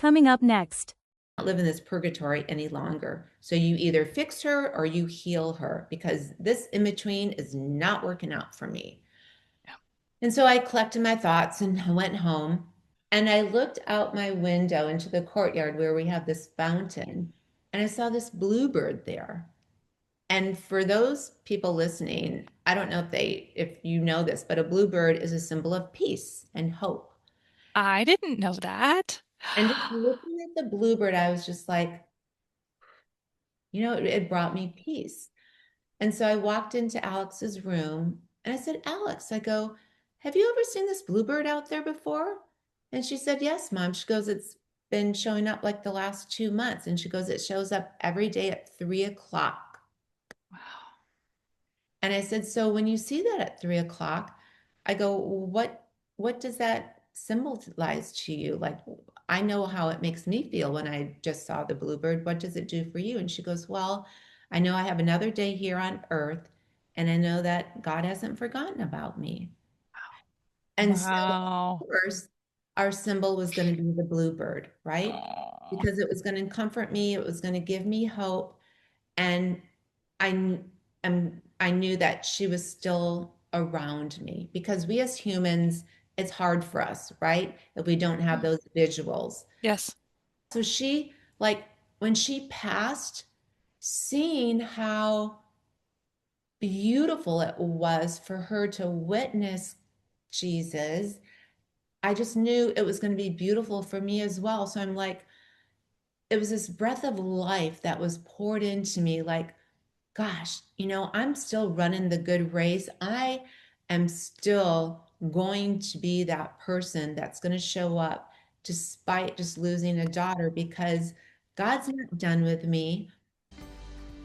Coming up next. Not live in this purgatory any longer. So you either fix her or you heal her, because this in between is not working out for me. Yeah. And so I collected my thoughts and I went home, and I looked out my window into the courtyard where we have this fountain, and I saw this bluebird there. And for those people listening, I don't know if you know this, but a bluebird is a symbol of peace and hope. I didn't know that. And just looking at the bluebird, I was just like, it brought me peace. And so I walked into Alex's room and I said, Alex, I go, have you ever seen this bluebird out there before? And she said, yes, Mom. She goes, it's been showing up like the last 2 months. And she goes, it shows up every day at 3 o'clock. Wow. And I said, so when you see that at 3 o'clock, I go, what does that symbolize to you? Like, I know how it makes me feel when I just saw the bluebird. What does it do for you? And she goes, well, I know I have another day here on earth, and I know that God hasn't forgotten about me. And so, Wow. of course, our symbol was going to be the bluebird, right? Oh. Because it was going to comfort me, it was going to give me hope. And I, I knew that she was still around me, because we as humans, it's hard for us, right? If we don't have those visuals. Yes. So she, like, when she passed, seeing how beautiful it was for her to witness Jesus, I just knew it was going to be beautiful for me as well. So I'm like, it was this breath of life that was poured into me, like, gosh, I'm still running the good race. I am still going to be that person that's going to show up despite just losing a daughter, because God's not done with me.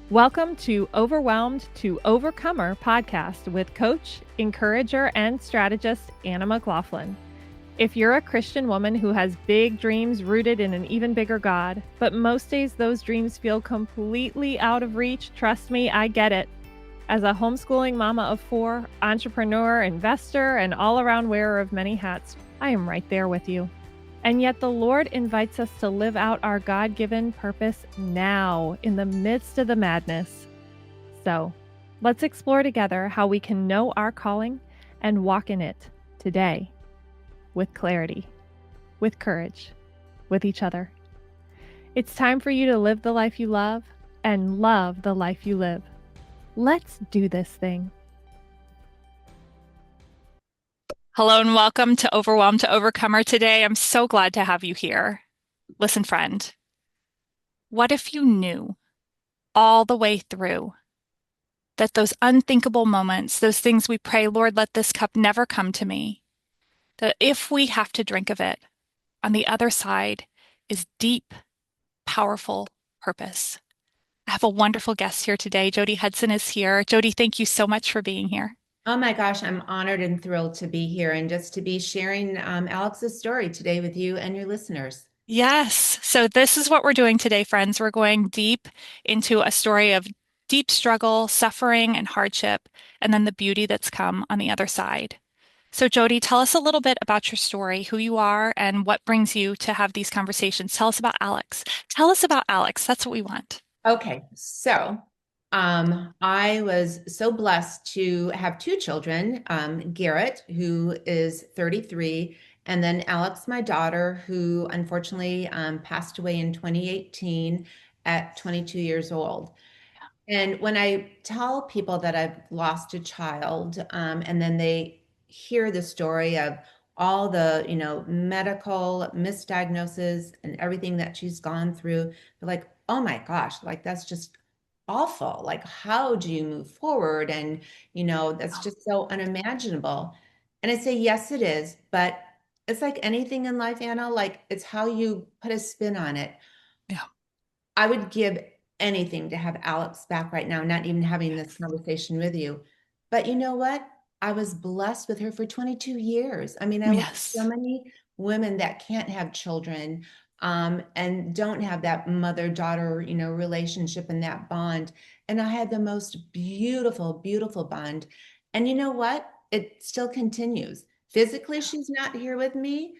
Welcome to Overwhelmed to Overcomer podcast with coach, encourager, and strategist Anna McLaughlin. If you're a Christian woman who has big dreams rooted in an even bigger God, but most days those dreams feel completely out of reach, trust me, I get it. As a homeschooling mama of 4, entrepreneur, investor, and all-around wearer of many hats, I am right there with you. And yet the Lord invites us to live out our God-given purpose now, in the midst of the madness. So, let's explore together how we can know our calling and walk in it today, with clarity, with courage, with each other. It's time for you to live the life you love and love the life you live. Let's do this thing. Hello and welcome to Overwhelmed to Overcomer today. I'm so glad to have you here. Listen, friend, what if you knew all the way through that those unthinkable moments, those things we pray, Lord, let this cup never come to me, that if we have to drink of it, on the other side is deep, powerful purpose. I have a wonderful guest here today. Jody Hudson is here. Jody, thank you so much for being here. Oh my gosh, I'm honored and thrilled to be here and just to be sharing Alex's story today with you and your listeners. Yes. So this is what we're doing today, friends. We're going deep into a story of deep struggle, suffering, and hardship, and then the beauty that's come on the other side. So Jody, tell us a little bit about your story, who you are, and what brings you to have these conversations. Tell us about Alex. Tell us about Alex. That's what we want. Okay, so I was so blessed to have 2 children, Garrett, who is 33, and then Alex, my daughter, who unfortunately passed away in 2018 at 22 years old. And when I tell people that I've lost a child, and then they hear the story of all the, medical misdiagnosis and everything that she's gone through, they're like, oh my gosh, like that's just awful. Like, how do you move forward? And, that's just so unimaginable. And I say, yes, it is. But it's like anything in life, Anna, like it's how you put a spin on it. Yeah. I would give anything to have Alex back right now, not even having this conversation with you. But you know what? I was blessed with her for 22 years. I mean, I look at so Yes. many women that can't have children, and don't have that mother-daughter, relationship and that bond. And I had the most beautiful, beautiful bond. And you know what? It still continues. Physically, she's not here with me,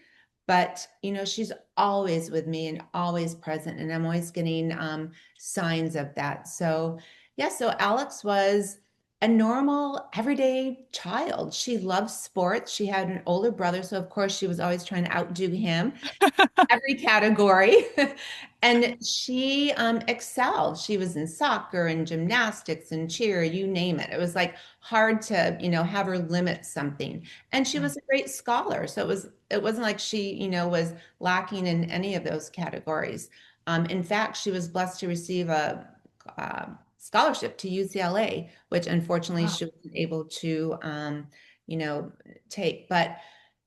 but she's always with me and always present, and I'm always getting signs of that. So yeah, so Alex was a normal everyday child. She loved sports. She had an older brother, so of course she was always trying to outdo him every category. And she excelled. She was in soccer and gymnastics and cheer, you name it. It was like hard to, have her limit something. And she was a great scholar. So it wasn't like she, was lacking in any of those categories. In fact, she was blessed to receive a scholarship to UCLA, which unfortunately Wow. she wasn't able to, you know, take. But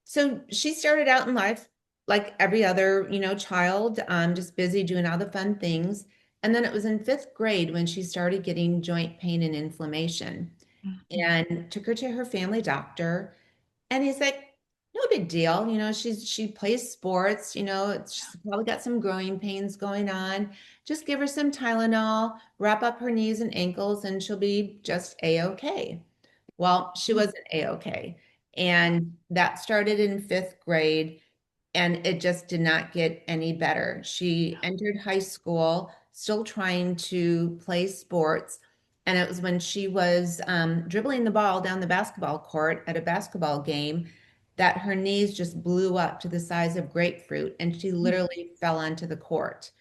so she started out in life like every other, child, just busy doing all the fun things. And then it was in fifth grade when she started getting joint pain and inflammation, Mhm. and took her to her family doctor. And he's like, no big deal. She plays sports, she's probably got some growing pains going on. Just give her some Tylenol, wrap up her knees and ankles, and she'll be just a-okay. Well, she Mhm. wasn't a-okay. And that started in fifth grade, and it just did not get any better. She entered high school still trying to play sports. And it was when she was dribbling the ball down the basketball court at a basketball game that her knees just blew up to the size of grapefruit, and she literally fell onto the court.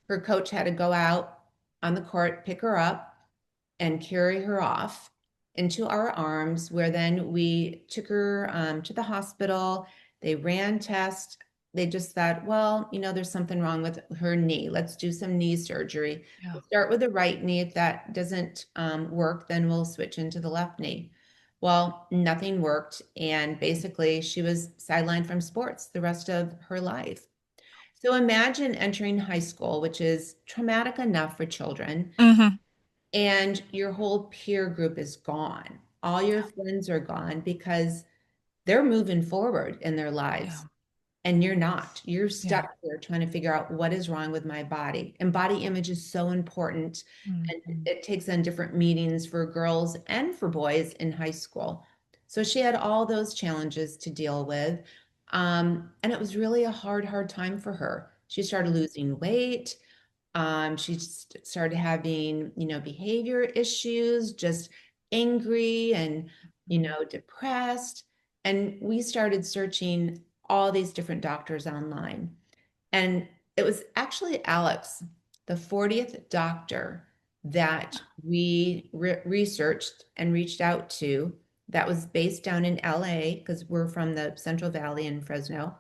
Her coach had to go out on the court, pick her up, and carry her off into our arms, where then we took her to the hospital. They ran tests. They just thought, well, there's something wrong with her knee. Let's do some knee surgery. Yeah. We'll start with the right knee. If that doesn't work, then we'll switch into the left knee. Well, nothing worked. And basically, she was sidelined from sports the rest of her life. So imagine entering high school, which is traumatic enough for children, Mhm. and your whole peer group is gone. All your friends are gone because they're moving forward in their Yeah. lives, and you're not. You're Yeah. stuck here trying to figure out what is wrong with my body. And body image is so important. And Mhm. it takes on different meanings for girls and for boys in high school. So she had all those challenges to deal with. And it was really a hard time for her. She started losing weight. She started having, behavior issues, just angry and, depressed. And we started searching all these different doctors online. And it was actually Alex, the 40th doctor that we researched and reached out to, that was based down in LA, because we're from the Central Valley in Fresno.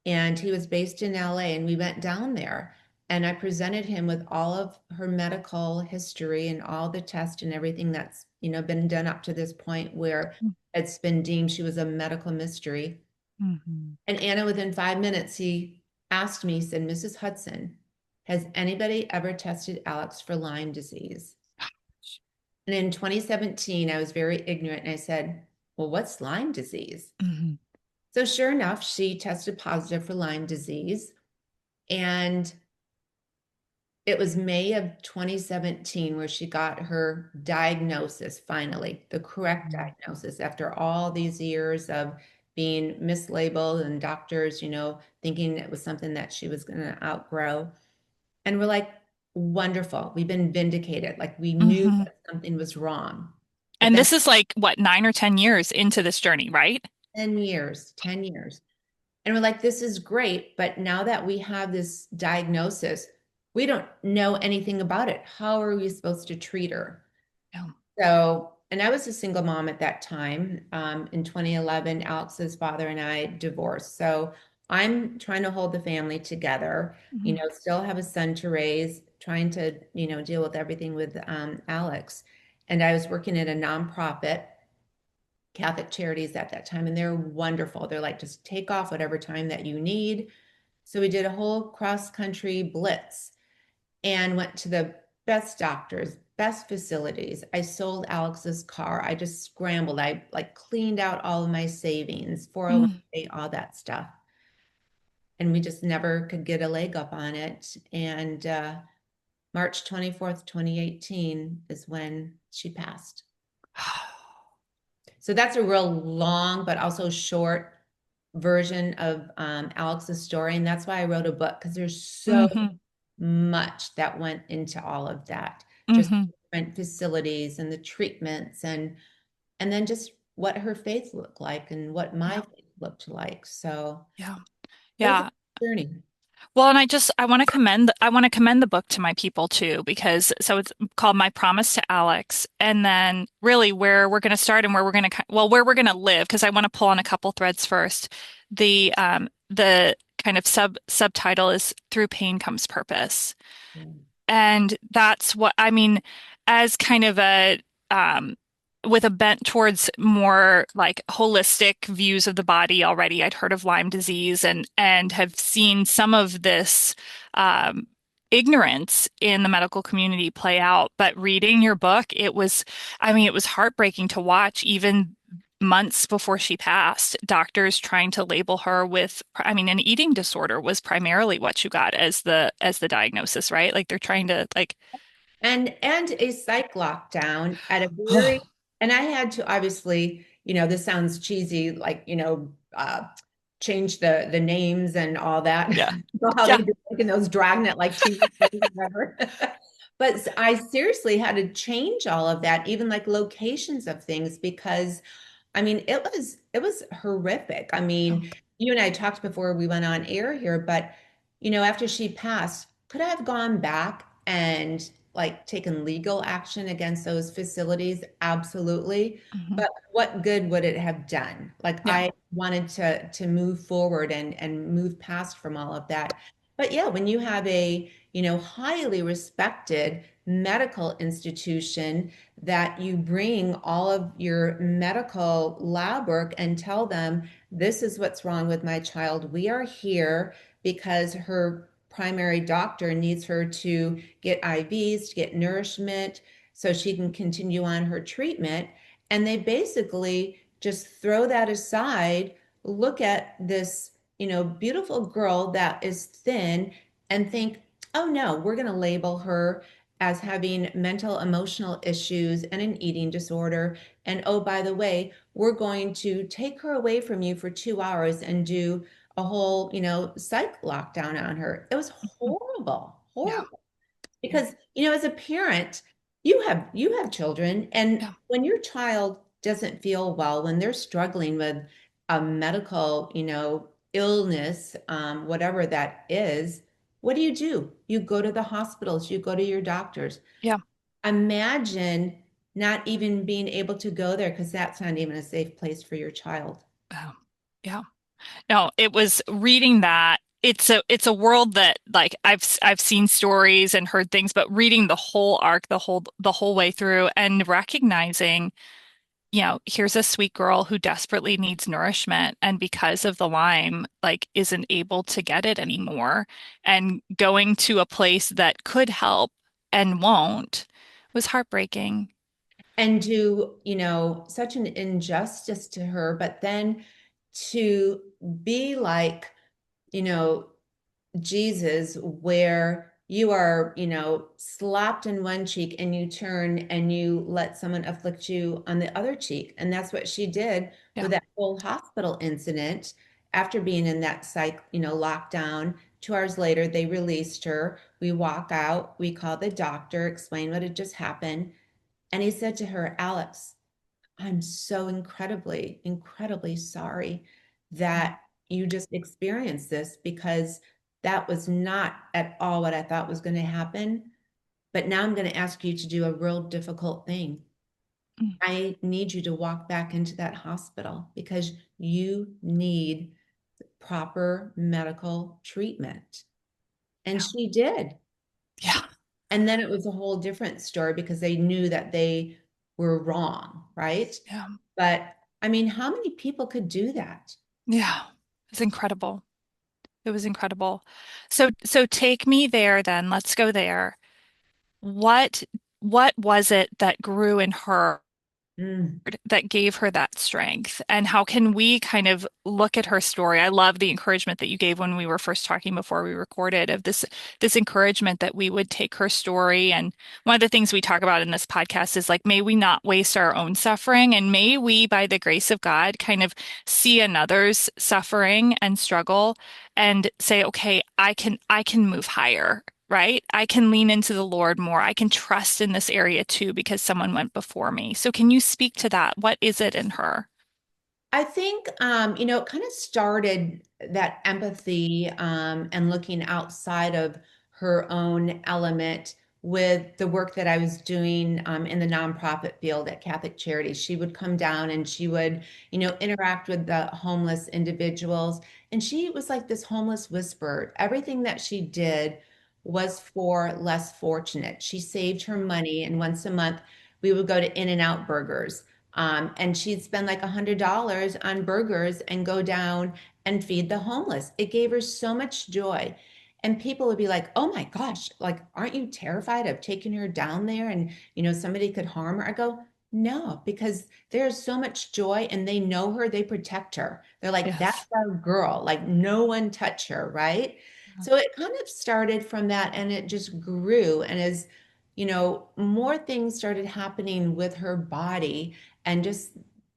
And he was based in LA, and we went down there, and I presented him with all of her medical history and all the tests and everything that's, been done up to this point, where it's been deemed she was a medical mystery. Mhm. And Anna, within 5 minutes, he asked me, he said, Mrs. Hudson, has anybody ever tested Alex for Lyme disease? And in 2017, I was very ignorant, and I said, well, what's Lyme disease? Mhm. So sure enough, she tested positive for Lyme disease. And it was May of 2017 where she got her diagnosis, finally, the correct Mhm. diagnosis, after all these years of being mislabeled and doctors, thinking it was something that she was going to outgrow. And we're like, wonderful. We've been vindicated. Like, we knew Mhm. that something was wrong. But And then this is like what, 9 or 10 years into this journey, right? 10 years. And we're like, this is great. But now that we have this diagnosis, we don't know anything about it. How are we supposed to treat her? Yeah. So, and I was a single mom at that time. In 2011, Alex's father and I divorced. So I'm trying to hold the family together, Mhm. still have a son to raise, trying to, deal with everything with Alex. And I was working at a nonprofit, Catholic Charities at that time, and they're wonderful. They're like, just take off whatever time that you need. So we did a whole cross country blitz and went to the best doctors, best facilities. I sold Alex's car. I just scrambled. I like cleaned out all of my savings, Mhm. 401k, all that stuff. And we just never could get a leg up on it. And March 24th, 2018 is when she passed. So that's a real long, but also short version of Alex's story. And that's why I wrote a book, because there's so Hmm. much that went into all of that, just Hmm. different facilities and the treatments and then just what her faith looked like and what my Yeah. faith looked like. So Yeah. it was Yeah. a journey. Well, and I want to commend the book to my people too, because so it's called My Promise to Alex, and then really where we're going to start and where we're going to where we're going to live, because I want to pull on a couple threads first. The kind of subtitle is Through Pain Comes Purpose. Yeah. And that's what I mean, as kind of a um, with a bent towards more like holistic views of the body already. I'd heard of Lyme disease and have seen some of this um, ignorance in the medical community play out. But reading your book, I mean, it was heartbreaking to watch, even months before she passed, doctors trying to label her with, I mean, an eating disorder was primarily what you got as the diagnosis, right? Like they're trying to like, And a psych lockdown at a very, oh, and I had to obviously, this sounds cheesy, like, change the names and all that. yeah, You know how they yeah, do like in those dragnet like TV shows or whatever. But I seriously had to change all of that, even like locations of things, because I mean, it was horrific. I yeah, mean, you and I talked before we went on air here, but after she passed, could I have gone back and like taken legal action against those facilities? Absolutely. mhm, But what good would it have done? Like yeah, I wanted to move forward and move past from all of that. But yeah, when you have a, highly respected medical institution that you bring all of your medical lab work and tell them, this is what's wrong with my child. We are here because her primary doctor needs her to get IVs, to get nourishment so she can continue on her treatment. And they basically just throw that aside, look at this, beautiful girl that is thin and think, oh no, we're going to label her as having mental emotional issues and an eating disorder. And oh, by the way, we're going to take her away from you for 2 hours and do a whole, psych lockdown on her. It was mhm, horrible, yeah, horrible. Because, as a parent, you have children, and yeah, when your child doesn't feel well, when they're struggling with a medical, illness, whatever that is, what do? You go to the hospitals, you go to your doctors. yeah, Imagine not even being able to go there because that's not even a safe place for your child. oh, yeah. No, it was reading that. It's a world that like I've seen stories and heard things, but reading the whole arc, the whole way through and recognizing, here's a sweet girl who desperately needs nourishment and because of the Lyme, like isn't able to get it anymore and going to a place that could help and won't was heartbreaking. And do, such an injustice to her, but then to be like, you know, Jesus, where you are, slapped in one cheek and you turn and you let someone afflict you on the other cheek. And that's what she did Yeah, with that whole hospital incident. After being in that psych, lockdown, 2 hours later, they released her. We walk out, we call the doctor, explain what had just happened. And he said to her, Alex, I'm so incredibly, incredibly sorry mm, that you just experienced this because that was not at all what I thought was going to happen. But now I'm going to ask you to do a real difficult thing. mm, I need you to walk back into that hospital because you need proper medical treatment. And yeah, she did. yeah, And then it was a whole different story because they knew that they were wrong, right? yeah, But I mean, how many people could do that? yeah. It's incredible. It was incredible. So take me there then. Let's go there. What what was it that grew in her? Mm. that gave her that strength? And how can we kind of look at her story? I love the encouragement that you gave when we were first talking before we recorded of this encouragement that we would take her story. And one of the things we talk about in this podcast is like, may we not waste our own suffering, and may we, by the grace of God, kind of see another's suffering and struggle and say, okay, I can move higher. Right? I can lean into the Lord more. I can trust in this area too because someone went before me. So can you speak to that? What is it in her? I think, it kind of started that empathy and looking outside of her own element with the work that I was doing in the nonprofit field at Catholic Charities. She would come down and she would, interact with the homeless individuals. And she was like this homeless whisperer. Everything that she did was for less fortunate. She saved her money, and once a month we would go to In-N-Out Burgers, and she'd spend like $100 on burgers and go down and feed the homeless. It gave her so much joy. And people would be like, oh my gosh, like, aren't you terrified of taking her down there and, somebody could harm her? I go, no, because there's so much joy and they know her, they protect her. They're like, that's Yes. our girl, like, no one touch her, right? So it kind of started from that and it just grew. And as, more things started happening with her body, and just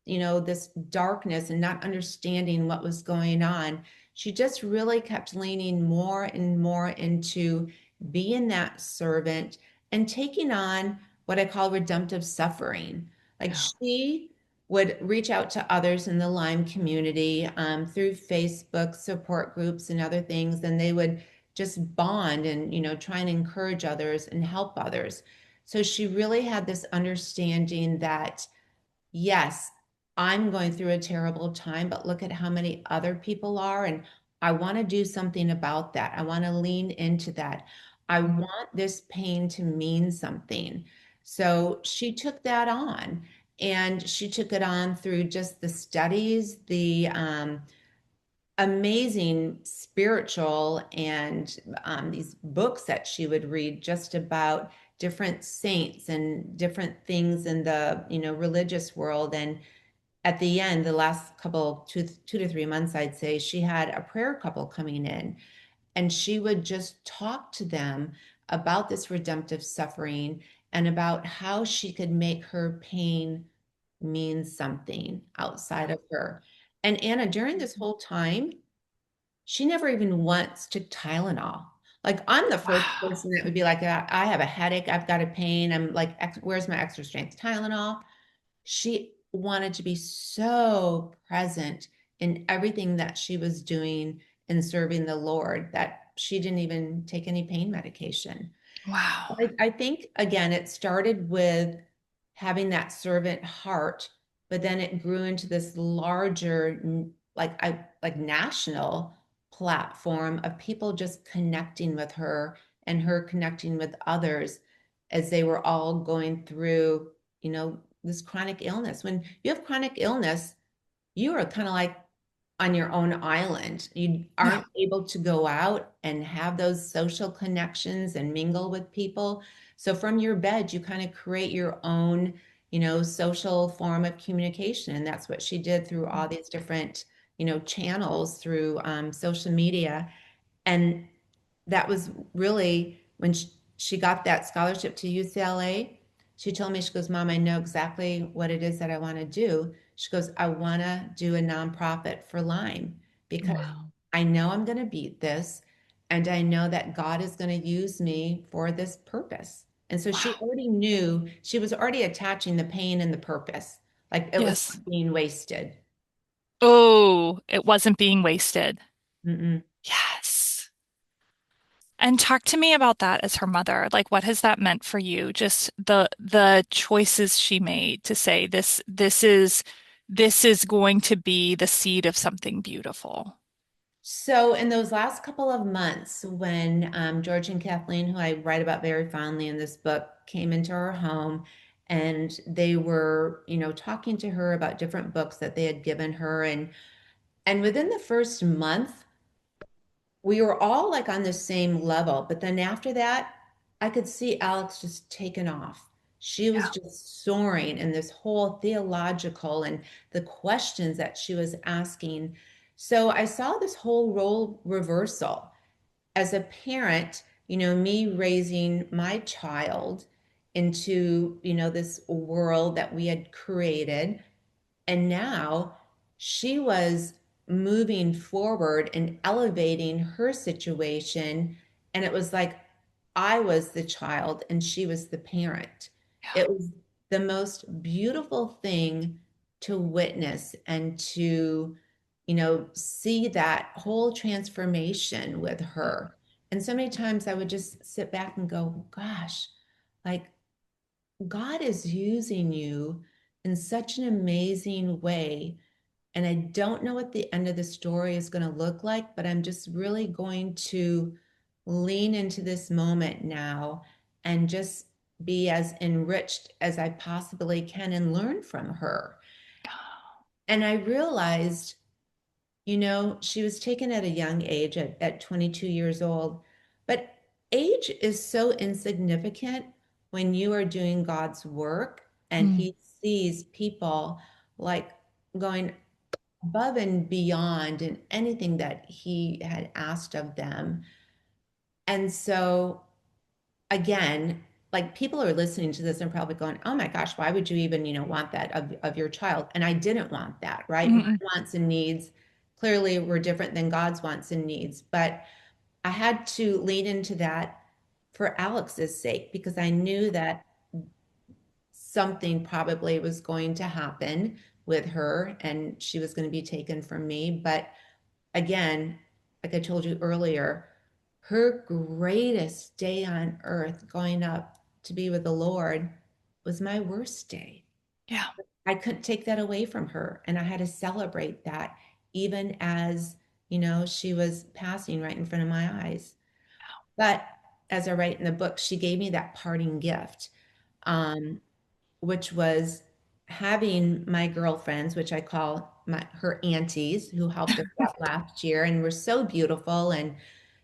this darkness and not understanding what was going on, she just really kept leaning more and more into being that servant and taking on what I call redemptive suffering. Like, Yeah. she would reach out to others in the Lyme community through Facebook support groups and other things, and they would just bond and try and encourage others and help others. So she really had this understanding that, yes, I'm going through a terrible time, but look at how many other people are. And I want to do something about that. I want to lean into that. I want this pain to mean something. So she took that on, and she took it on through just the studies, the amazing spiritual and these books that she would read just about different saints and different things in the religious world. And at the end, the last couple 2 to 3 months, I'd say, she had a prayer couple coming in, and she would just talk to them about this redemptive suffering and about how she could make her pain mean something outside Yeah. of her. And Anna, during this whole time, she never even once took Tylenol. Like, I'm the first Wow. person that would be like, I have a headache, I've got a pain. I'm like, where's my extra strength Tylenol? She wanted to be so present in everything that she was doing in serving the Lord that she didn't even take any pain medication. Wow. I think, again, it started with having that servant heart, but then it grew into this larger, like national platform of people just connecting with her and her connecting with others as they were all going through, this chronic illness. When you have chronic illness, you are kind of like on your own island. You Yeah. aren't able to go out and have those social connections and mingle with people. So from your bed, you kind of create your own, social form of communication. And that's what she did through all these different, channels through social media. And that was really when she got that scholarship to UCLA. She told me, she goes, Mom, I know exactly what it is that I want to do. She goes, I want to do a nonprofit for Lyme because Wow. I know I'm going to beat this, and I know that God is going to use me for this purpose. And so she Wow. already knew, she was already attaching the pain and the purpose. Like, it was Yes. not being wasted. Oh, it wasn't being wasted. Mm-mm. Yes. And talk to me about that as her mother. Like, what has that meant for you? Just the choices she made to say this is going to be the seed of something beautiful. So, in those last couple of months, when George and Kathleen, who I write about very fondly in this book, came into our home, and they were, talking to her about different books that they had given her, and within the first month, we were all like on the same level. But then after that, I could see Alex just taken off. She was Yeah. just soaring in this whole theological and the questions that she was asking. So I saw this whole role reversal as a parent, me raising my child into, this world that we had created. And now she was moving forward and elevating her situation. And it was like I was the child and she was the parent. Yeah. It was the most beautiful thing to witness and to, see that whole transformation with her. And so many times I would just sit back and go, gosh, like God is using you in such an amazing way. And I don't know what the end of the story is going to look like, but I'm just really going to lean into this moment now and just be as enriched as I possibly can and learn from her. And I realized, she was taken at a young age at 22 years old, but age is so insignificant when you are doing God's work and Mm. he sees people like going above and beyond in anything that he had asked of them. And so, again, like people are listening to this and probably going, oh my gosh, why would you even, want that of your child? And I didn't want that, right? My Mm-mm. wants and needs clearly were different than God's wants and needs. But I had to lean into that for Alex's sake because I knew that something probably was going to happen with her and she was going to be taken from me. But again, like I told you earlier, her greatest day on earth going up to be with the Lord was my worst day. Yeah. I couldn't take that away from her. And I had to celebrate that even as, she was passing right in front of my eyes. But as I write in the book, she gave me that parting gift. Um, which was having my girlfriends, which I call her aunties, who helped us out last year and were so beautiful and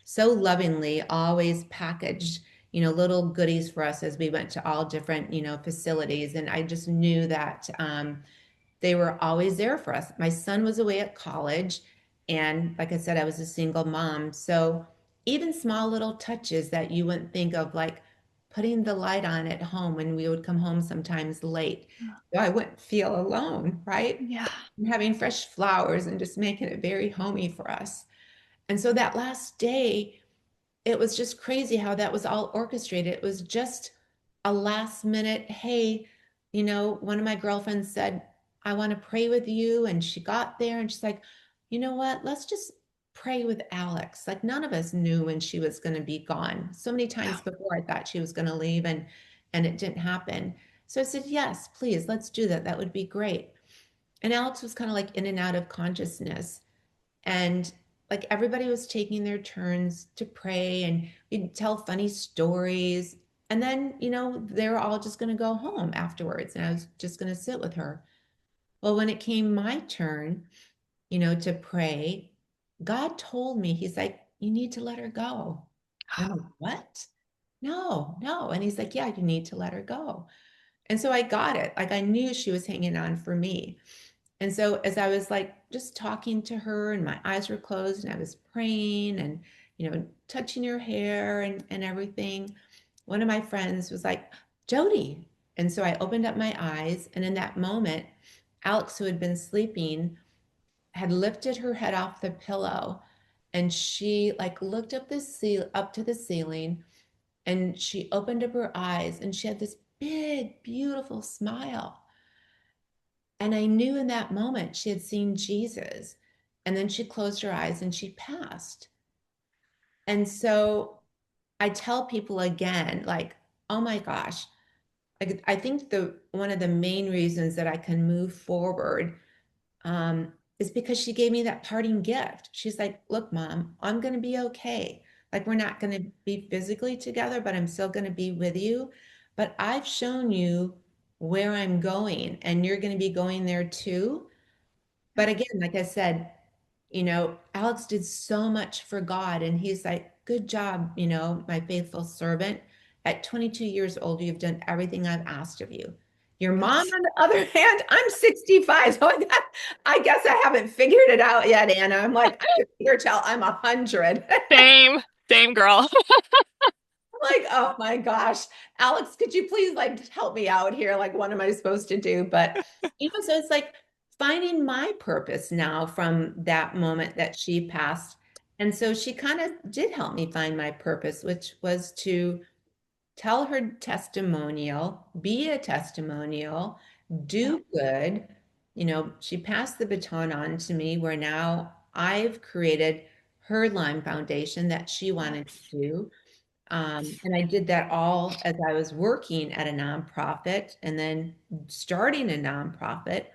so lovingly always packaged, little goodies for us as we went to all different, facilities. And I just knew that they were always there for us. My son was away at college. And like I said, I was a single mom. So even small little touches that you wouldn't think of, like putting the light on at home when we would come home sometimes late, so I wouldn't feel alone, right? Yeah. And having fresh flowers and just making it very homey for us. And so that last day, it was just crazy how that was all orchestrated. It was just a last minute, hey, one of my girlfriends said, I want to pray with you. And she got there and she's like, you know what? Let's just pray with Alex. Like none of us knew when she was going to be gone. So many Yeah. times before I thought she was going to leave and it didn't happen. So I said, yes, please, let's do that. That would be great. And Alex was kind of like in and out of consciousness. And like everybody was taking their turns to pray and we'd tell funny stories. And then, they were all just going to go home afterwards. And I was just going to sit with her. Well, when it came my turn, to pray, God told me, he's like, you need to let her go. And I'm like, what? No, no. And he's like, yeah, you need to let her go. And so I got it. Like I knew she was hanging on for me. And so as I was like just talking to her and my eyes were closed and I was praying and, touching her hair and everything, one of my friends was like, Jody. And so I opened up my eyes. And in that moment, Alex, who had been sleeping, had lifted her head off the pillow and she like looked up to the ceiling and she opened up her eyes and she had this big, beautiful smile. And I knew in that moment she had seen Jesus. And then she closed her eyes and she passed. And so I tell people again, like, oh my gosh, I think the one of the main reasons that I can move forward is because she gave me that parting gift. She's like, look, mom, I'm going to be okay. Like, we're not going to be physically together, but I'm still going to be with you. But I've shown you where I'm going, and you're going to be going there too. But again, like I said, Alex did so much for God, and he's like, good job, my faithful servant. At 22 years old, you've done everything I've asked of you. Your mom, Yes. on the other hand, I'm 65. So I guess I haven't figured it out yet, Anna. I'm like, I can figure till I'm 100. Same, same girl. Like, oh my gosh, Alex, could you please like help me out here? Like, what am I supposed to do? But so it's like finding my purpose now from that moment that she passed. And so she kind of did help me find my purpose, which was to tell her testimonial, be a testimonial, Yeah. do good. She passed the baton on to me where now I've created her Lyme Foundation that she wanted to Yes. do. And I did that all as I was working at a nonprofit and then starting a nonprofit.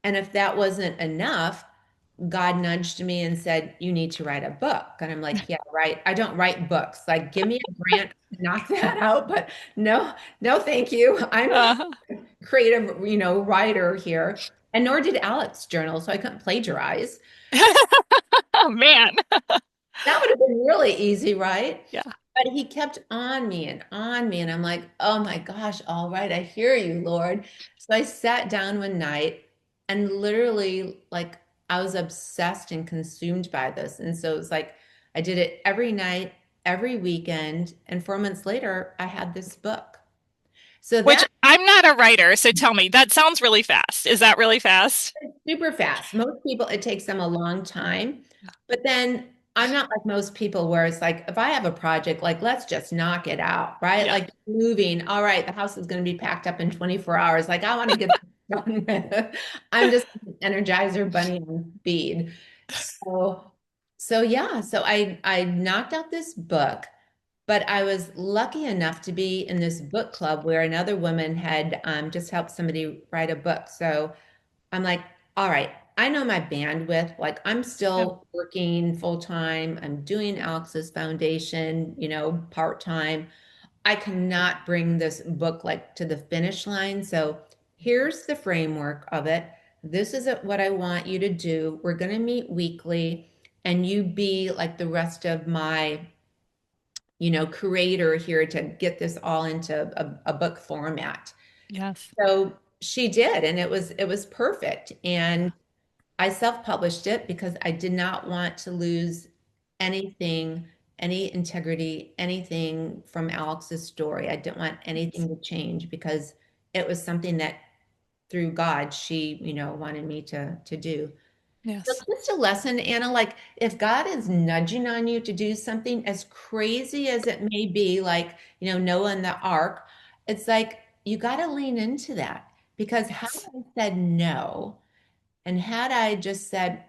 And if that wasn't enough, God nudged me and said, "You need to write a book." And I'm like, "Yeah, right. I don't write books. Like, give me a grant to knock that out." But no, no, thank you. I'm not Uh, a creative, writer here. And nor did Alex journal, so I couldn't plagiarize. oh man. That would have been really easy, right? Yeah. But he kept on me and on me. And I'm like, oh my gosh, all right, I hear you, Lord. So I sat down one night and literally, like, I was obsessed and consumed by this. And so it was like, I did it every night, every weekend. And 4 months later, I had this book. So Which that I'm not a writer, so tell me, that sounds really fast. Is that really fast? super fast. Most people, it takes them a long time. But then I'm not like most people where it's like, if I have a project, like, let's just knock it out, right? Yeah. Like moving, all right, the house is going to be packed up in 24 hours. Like, I want to get this done with. I'm just an Energizer bunny on speed. So yeah, so I knocked out this book, but I was lucky enough to be in this book club where another woman had just helped somebody write a book. So I'm like, all right, I know my bandwidth. Like, I'm Yep. still working full time. I'm doing Alex's foundation, part time. I cannot bring this book like to the finish line. So here's the framework of it. This is what I want you to do. We're going to meet weekly, and you be like the rest of my, creator here to get this all into a book format. Yes. So she did, and it was perfect. Yeah. And I self-published it because I did not want to lose anything, any integrity, anything from Alex's story. I didn't want Yes. anything to change because it was something that through God she, wanted me to do. So Yes. just a lesson, Anna, like if God is nudging on you to do something as crazy as it may be, like, Noah and the ark, it's like you got to lean into that because had Yes. I said no, and had I just said,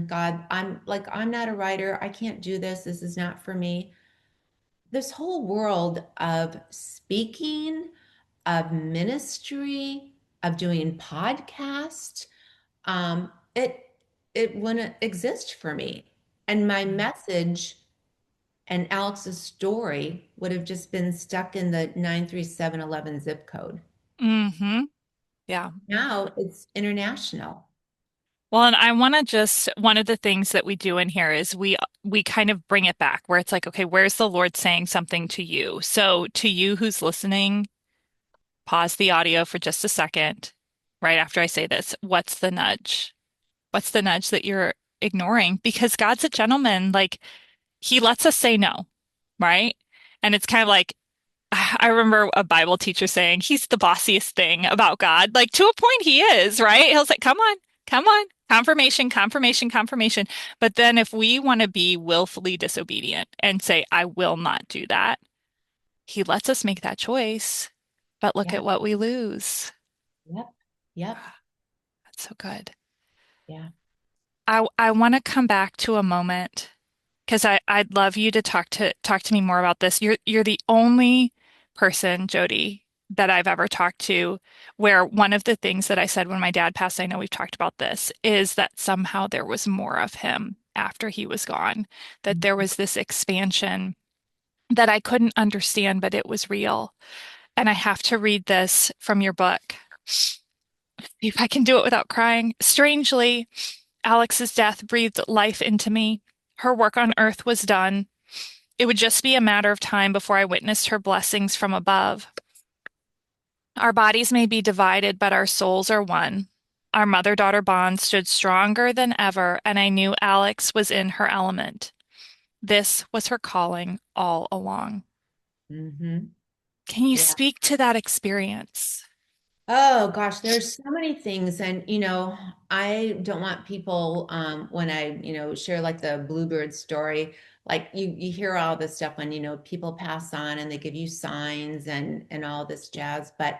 God, I'm not a writer. I can't do this. This is not for me. This whole world of speaking, of ministry, of doing podcast, it wouldn't exist for me. And my message and Alex's story would have just been stuck in the 93711 zip code. Mm-hmm. Yeah. Now it's international. Well, and I want to just one of the things that we do in here is we kind of bring it back where it's like, okay, where's the Lord saying something to you? So to you who's listening, pause the audio for just a second, right after I say this. What's the nudge? What's the nudge that you're ignoring? Because God's a gentleman, like he lets us say no, right? And it's kind of like I remember a Bible teacher saying he's the bossiest thing about God. Like to a point he is, right? He'll say, come on, confirmation, confirmation, confirmation. But then if we want to be willfully disobedient and say, I will not do that, he lets us make that choice. But look Yeah. at what we lose. Yep. Yep. That's so good. Yeah. I want to come back to a moment because I'd love you to talk to me more about this. You're the only person, Jody, that I've ever talked to where one of the things that I said when my dad passed, I know we've talked about this, is that somehow there was more of him after he was gone, that there was this expansion that I couldn't understand, but it was real. And I have to read this from your book. See if I can do it without crying. Strangely, Alex's death breathed life into me. Her work on earth was done. It would just be a matter of time before I witnessed her blessings from above. Our bodies may be divided, but our souls are one. Our mother-daughter bond stood stronger than ever, and I knew Alex was in her element. This was her calling all along. Hmm. Can you Yeah. speak to that experience? Oh gosh, there's so many things. And, I don't want people, when I, share like the bluebird story, like you hear all this stuff when, people pass on and they give you signs and all this jazz. But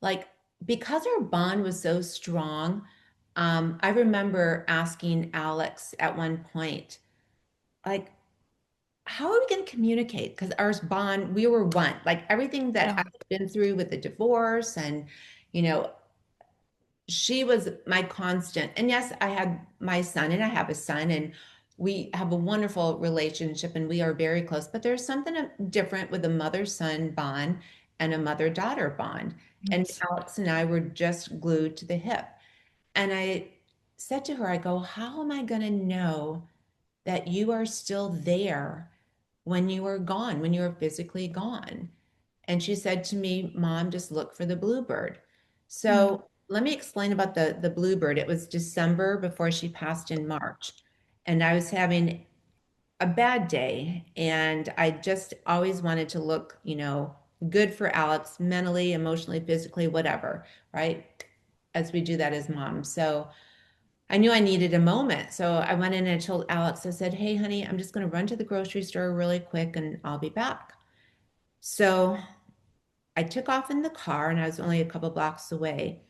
like, because our bond was so strong, I remember asking Alex at one point, like, how are we going to communicate? Because our bond, we were one, like everything that Yeah. I've been through with the divorce and, you know, she was my constant. And yes, I had my son and I have a son and we have a wonderful relationship and we are very close, but there's something different with a mother-son bond and a mother-daughter bond. And Yes. Alex and I were just glued to the hip. And I said to her, I go, how am I going to know that you are still there when you are gone, when you are physically gone? And she said to me, Mom, just look for the bluebird. Mm. So let me explain about the bluebird. It was December before she passed in March. And I was having a bad day. And I just always wanted to look, good for Alex mentally, emotionally, physically, whatever, right? As we do that as moms. So I knew I needed a moment. So I went in and told Alex, I said, hey, honey, I'm just going to run to the grocery store really quick and I'll be back. So I took off in the car and I was only a couple blocks away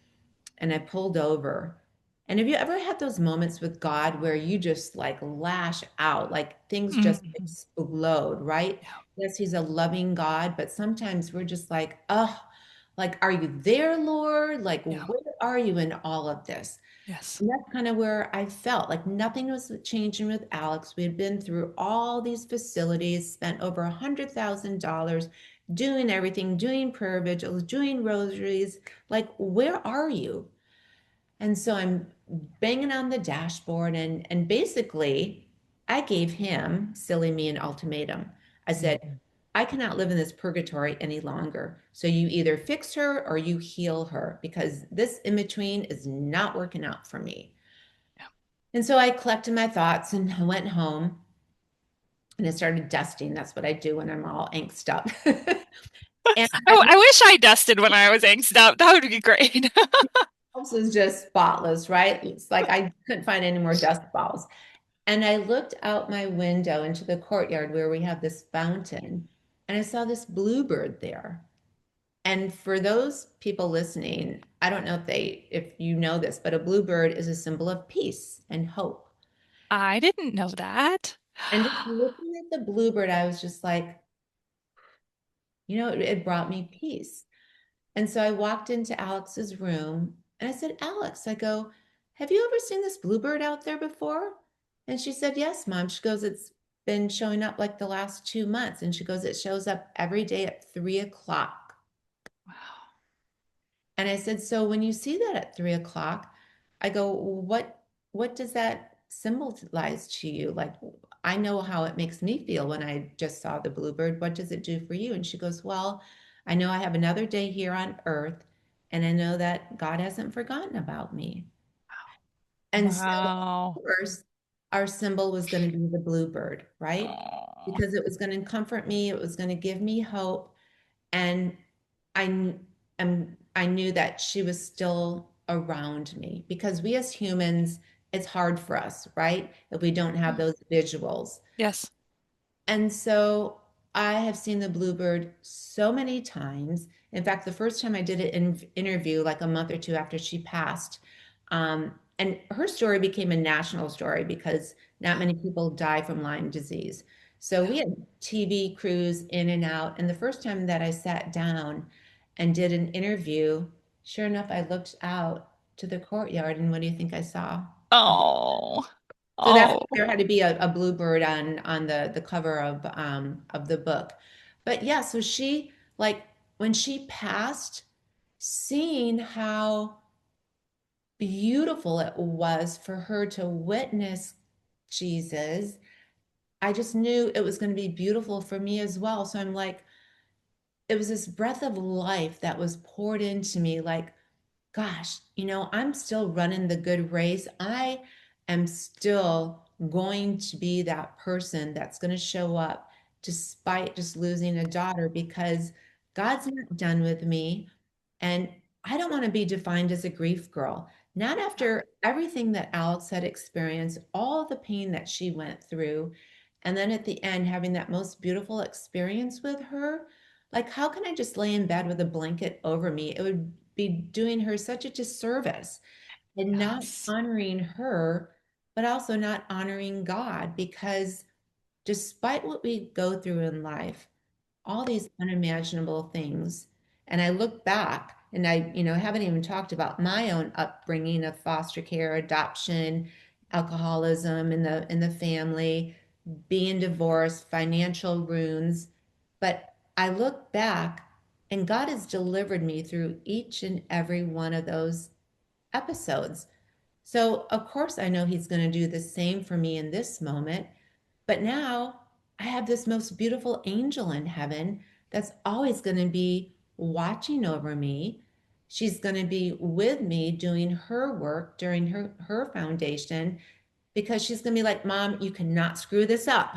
and I pulled over. And have you ever had those moments with God where you just like lash out, like things just Mm. explode, right? Yeah. Yes, he's a loving God, but sometimes we're just like, oh, like, are you there, Lord? Like, Yeah. where are you in all of this? Yes. And that's kind of where I felt like nothing was changing with Alex. We had been through all these facilities, spent over $100,000 doing everything, doing prayer vigils, doing rosaries. Like, where are you? And so I'm banging on the dashboard and basically I gave him, silly me, an ultimatum. I said, I cannot live in this purgatory any longer. So you either fix her or you heal her because this in between is not working out for me. Yeah. And so I collected my thoughts and I went home and I started dusting. That's what I do when I'm all angst up. And Oh, I wish I dusted when I was angsted up. That would be great. house was just spotless, right? It's like I couldn't find any more dust balls. And I looked out my window into the courtyard where we have this fountain, and I saw this bluebird there. And for those people listening, I don't know if you know this, but a bluebird is a symbol of peace and hope. I didn't know that. And just looking at the bluebird, I was just like, it brought me peace. And so I walked into Alex's room and I said, Alex, I go, have you ever seen this bluebird out there before? And she said, yes, Mom. She goes, it's been showing up like the last 2 months. And she goes, it shows up every day at 3 o'clock. Wow. And I said, so when you see that at 3 o'clock, I go, what does that symbolize to you? Like, I know how it makes me feel when I just saw the bluebird. What does it do for you? And she goes, well, I know I have another day here on earth, and I know that God hasn't forgotten about me. And so, Wow. of course, our symbol was going to be the bluebird, right? Oh, Because it was going to comfort me, it was going to give me hope. And I knew that she was still around me because we as humans, it's hard for us, right? If we don't have those visuals. yes. And so I have seen the bluebird so many times. In fact, the first time I did an interview, like a month or two after she passed, and her story became a national story because not many people die from Lyme disease. So Yeah. we had TV crews in and out. And the first time that I sat down and did an interview, sure enough, I looked out to the courtyard, and what do you think I saw? Oh. So that's Oh. why there had to be a bluebird on the cover of the book. But yeah, so she like when she passed, seeing how beautiful it was for her to witness Jesus I just knew it was going to be beautiful for me as well. So I'm like, it was this breath of life that was poured into me. Like, gosh, I'm still running the good race. I am still going to be that person that's going to show up despite just losing a daughter because God's not done with me. And I don't want to be defined as a grief girl. Not after everything that Alex had experienced, all the pain that she went through. And then at the end, having that most beautiful experience with her. Like, how can I just lay in bed with a blanket over me? It would be doing her such a disservice and not Yes. honoring her, but also not honoring God because despite what we go through in life, all these unimaginable things. And I look back and I, haven't even talked about my own upbringing of foster care, adoption, alcoholism in the family, being divorced, financial ruins. But I look back and God has delivered me through each and every one of those episodes. So, of course, I know He's going to do the same for me in this moment. But now I have this most beautiful angel in heaven that's always going to be watching over me. She's going to be with me doing her work during her foundation because she's going to be like, Mom, you cannot screw this up.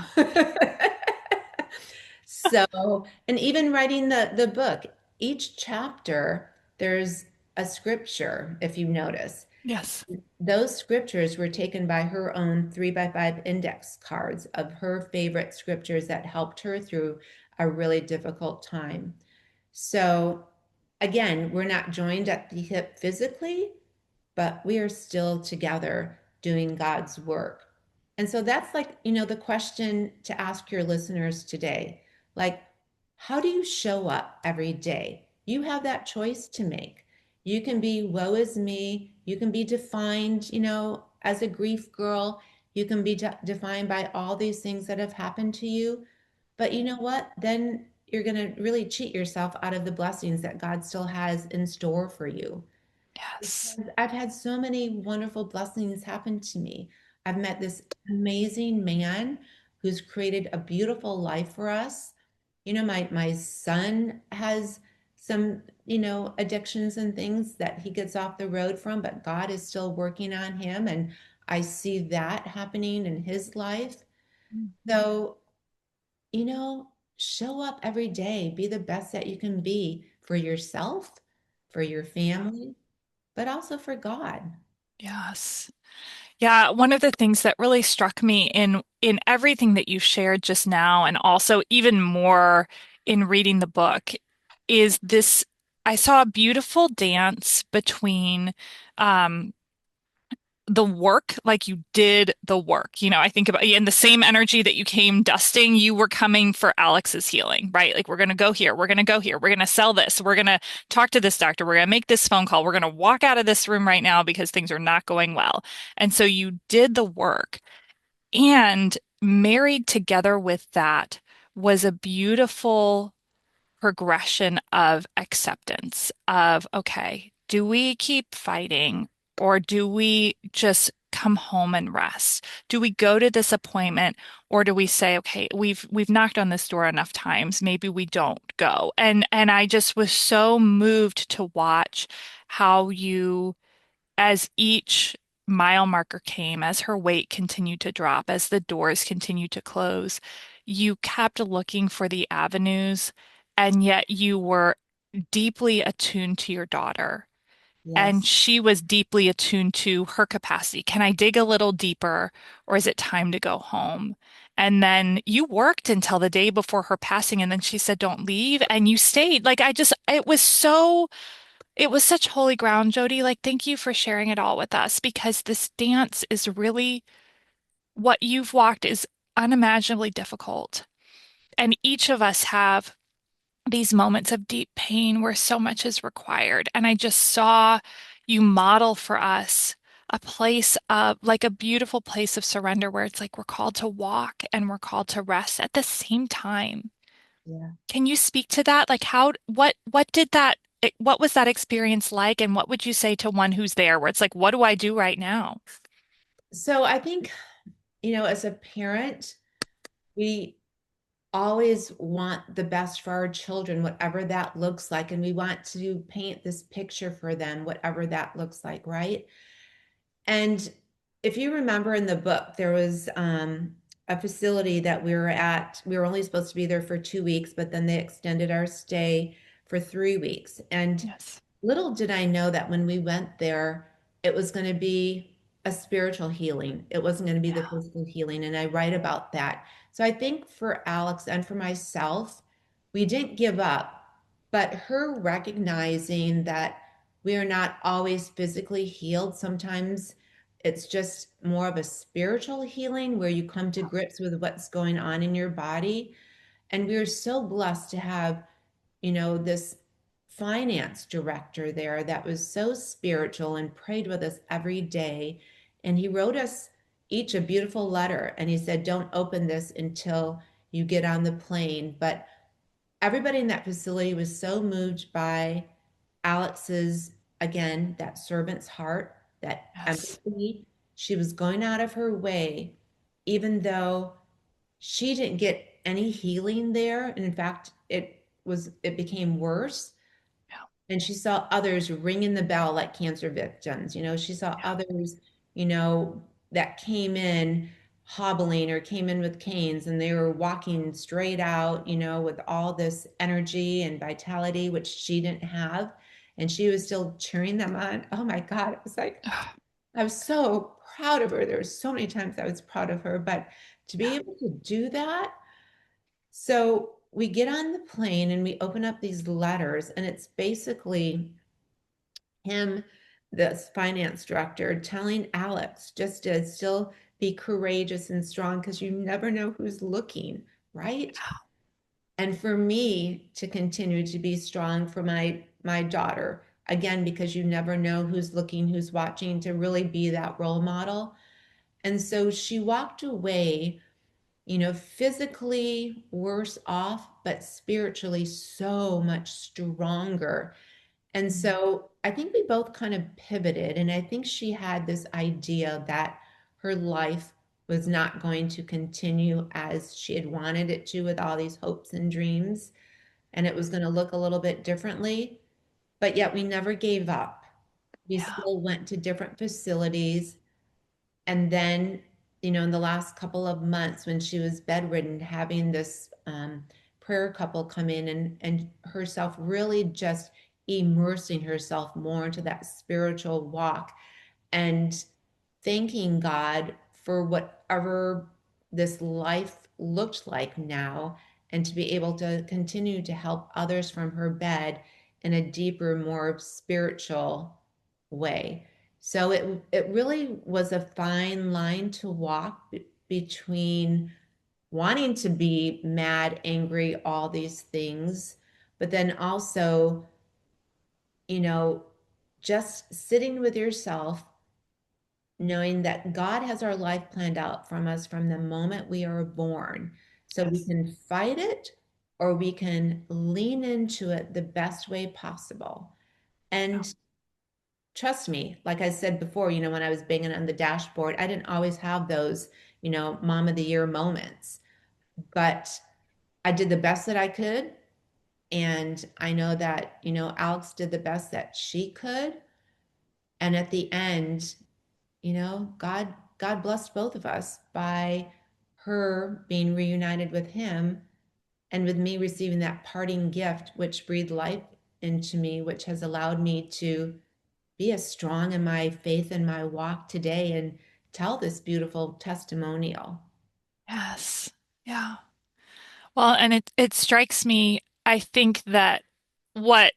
So, and even writing the book, each chapter, there's a scripture, if you notice. Yes. Those scriptures were taken by her own 3x5 index cards of her favorite scriptures that helped her through a really difficult time. So, again, we're not joined at the hip physically, but we are still together doing God's work. And so that's like, the question to ask your listeners today. Like, how do you show up every day? You have that choice to make. You can be woe is me. You can be defined, as a grief girl. You can be defined by all these things that have happened to you. But you know what? Then you're going to really cheat yourself out of the blessings that God still has in store for you. Yes. I've had so many wonderful blessings happen to me. I've met this amazing man who's created a beautiful life for us. My son has some, addictions and things that he gets off the road from, but God is still working on him, and I see that happening in his life. So, you know, show up every day, be the best that you can be for yourself, for your family, but also for God. Yes. Yeah, one of the things that really struck me in everything that you shared just now, and also even more in reading the book, is this. I saw a beautiful dance between um, the work, like you did the work. I think about in the same energy that you came dusting, you were coming for Alex's healing, right? Like we're going to go here, we're going to go here, we're going to sell this, we're going to talk to this doctor, we're going to make this phone call, we're going to walk out of this room right now because things are not going well. And so you did the work, and married together with that was a beautiful progression of acceptance of, okay, do we keep fighting or do we just come home and rest? Do we go to this appointment or do we say, okay, we've knocked on this door enough times, maybe we don't go. And I just was so moved to watch how you, as each mile marker came, as her weight continued to drop, as the doors continued to close, you kept looking for the avenues, and yet you were deeply attuned to your daughter. And Yes. she was deeply attuned to her capacity. Can I dig a little deeper, or is it time to go home? And then you worked until the day before her passing, and then she said, don't leave. And you stayed. Like, it was such holy ground, Jody. Like, thank you for sharing it all with us because this dance is really what you've walked is unimaginably difficult. And each of us have these moments of deep pain where so much is required. And I just saw you model for us a place of like a beautiful place of surrender where it's like we're called to walk and we're called to rest at the same time. Yeah. Can you speak to that? Like what did that, what was that experience like? And what would you say to one who's there where it's like, what do I do right now? So I think, as a parent, we always want the best for our children, whatever that looks like. And we want to paint this picture for them, whatever that looks like, right? And if you remember in the book, there was a facility that we were at. We were only supposed to be there for 2 weeks, but then they extended our stay for 3 weeks. And Yes. little did I know that when we went there, it was going to be a spiritual healing. It wasn't going to be the Yeah. physical healing. And I write about that. So I think for Alex and for myself, we didn't give up, but her recognizing that we are not always physically healed. Sometimes it's just more of a spiritual healing where you come to grips with what's going on in your body. And we are so blessed to have, this finance director there that was so spiritual and prayed with us every day. And he wrote us each a beautiful letter. And he said, don't open this until you get on the plane. But everybody in that facility was so moved by Alex's, again, that servant's heart, that Yes. empathy. She was going out of her way, even though she didn't get any healing there. And in fact, it became worse. Yeah. And she saw others ringing the bell like cancer victims. She saw Yeah. others, that came in hobbling or came in with canes and they were walking straight out, with all this energy and vitality, which she didn't have. And she was still cheering them on. Oh my God. It was like, Ugh. I was so proud of her. There were so many times I was proud of her, but to be Yeah. able to do that. So we get on the plane and we open up these letters, and it's basically him, this finance director, telling Alex just to still be courageous and strong because you never know who's looking, right? And for me to continue to be strong for my daughter, again, because you never know who's looking, who's watching, to really be that role model. And so she walked away, physically worse off, but spiritually so much stronger. And Mm. so I think we both kind of pivoted. And I think she had this idea that her life was not going to continue as she had wanted it to, with all these hopes and dreams. And it was going to look a little bit differently. But yet we never gave up. We Yeah. still went to different facilities. And then, in the last couple of months when she was bedridden, having this prayer couple come in and herself really just immersing herself more into that spiritual walk and thanking God for whatever this life looked like now, and to be able to continue to help others from her bed in a deeper, more spiritual way. So it really was a fine line to walk between wanting to be mad, angry, all these things, but then also, you know, just sitting with yourself, knowing that God has our life planned out from us from the moment we are born. So we Yes. can fight it or we can lean into it the best way possible. Yeah. And trust me, like I said before, when I was banging on the dashboard, I didn't always have those, mom of the year moments, but I did the best that I could. And I know that, Alex did the best that she could. And at the end, God blessed both of us by her being reunited with him and with me receiving that parting gift, which breathed life into me, which has allowed me to be as strong in my faith and my walk today and tell this beautiful testimonial. Yes. Yeah. Well, and it strikes me, I think that what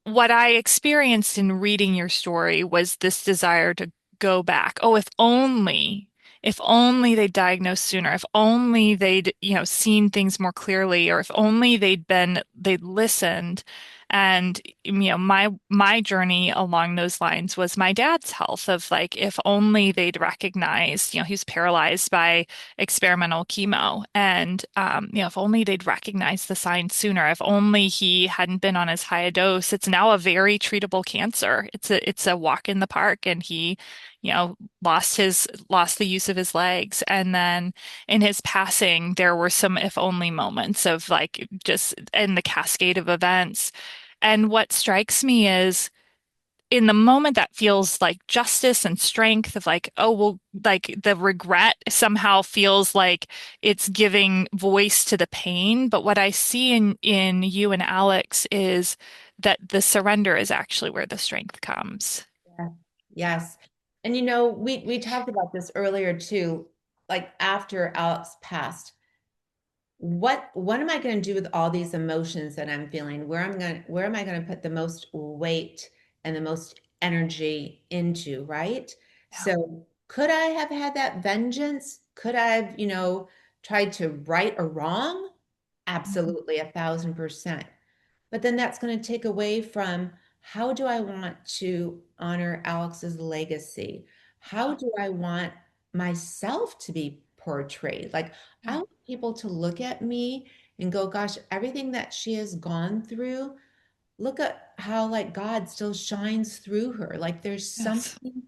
what I experienced in reading your story was this desire to go back. Oh, if only they'd diagnosed sooner, if only they'd, seen things more clearly, or if only they'd listened. And my journey along those lines was my dad's health of like, if only they'd recognized, he was paralyzed by experimental chemo. And, if only they'd recognized the signs sooner, if only he hadn't been on as high a dose. It's now a very treatable cancer. It's a walk in the park, and he, lost the use of his legs. And then in his passing, there were some if only moments of like just in the cascade of events. And what strikes me is in the moment that feels like justice and strength of like, oh, well, like the regret somehow feels like it's giving voice to the pain. But what I see in you and Alex is that the surrender is actually where the strength comes. Yeah. Yes. And we talked about this earlier too, like after Alex passed, what am I going to do with all these emotions that I'm feeling? Where am I going to put the most weight and the most energy into, right? Yeah. So could I have had that vengeance? Could I have, tried to right a wrong? Mhm. Absolutely, 1,000%. But then that's going to take away from how do I want to honor Alex's legacy? How do I want myself to be portrayed? Like, I Yeah. want people to look at me and go, gosh, everything that she has gone through, look at how like God still shines through her. Like there's Yes. something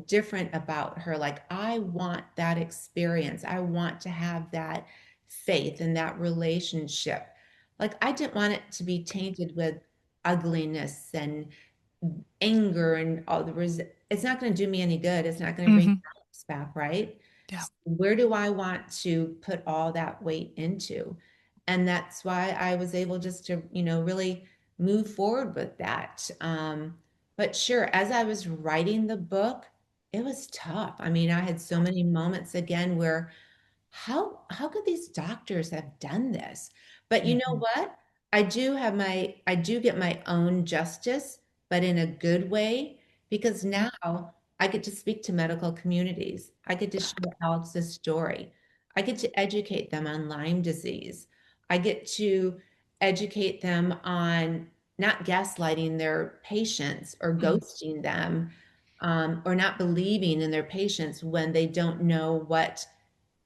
different about her. Like I want that experience. I want to have that faith and that relationship. Like I didn't want it to be tainted with ugliness and anger and all the it's not going to do me any good. It's not going to bring Hmm. Alex back, right? Yeah. So where do I want to put all that weight into? And that's why I was able just to, really move forward with that. But sure, as I was writing the book, it was tough. I mean, I had so many moments again where how could these doctors have done this? But you know Hmm. what? I do get my own justice, but in a good way, because Yeah. now I get to speak to medical communities. I get to share Alex's story. I get to educate them on Lyme disease. I get to educate them on not gaslighting their patients or Mhm. ghosting them, or not believing in their patients when they don't know what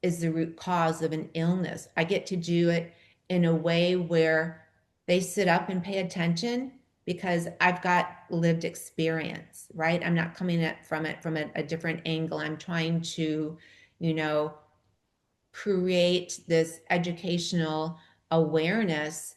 is the root cause of an illness. I get to do it in a way where they sit up and pay attention because I've got lived experience, right? I'm not coming at from it from a different angle. I'm trying to, you know, create this educational awareness.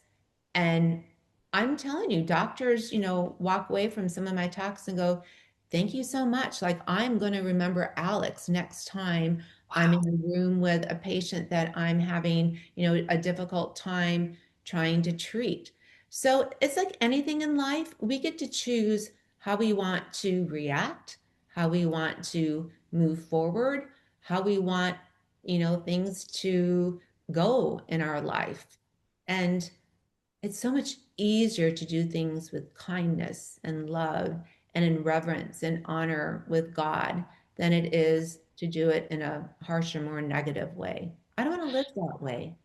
And I'm telling you, doctors, walk away from some of my talks and go, thank you so much. Like, I'm going to remember Alex next time I'm in Wow. a room with a patient that I'm having, a difficult time trying to treat. So it's like anything in life, we get to choose how we want to react, how we want to move forward, how we want things to go in our life. And it's so much easier to do things with kindness and love and in reverence and honor with God than it is to do it in a harsher, more negative way. I don't want to live that way.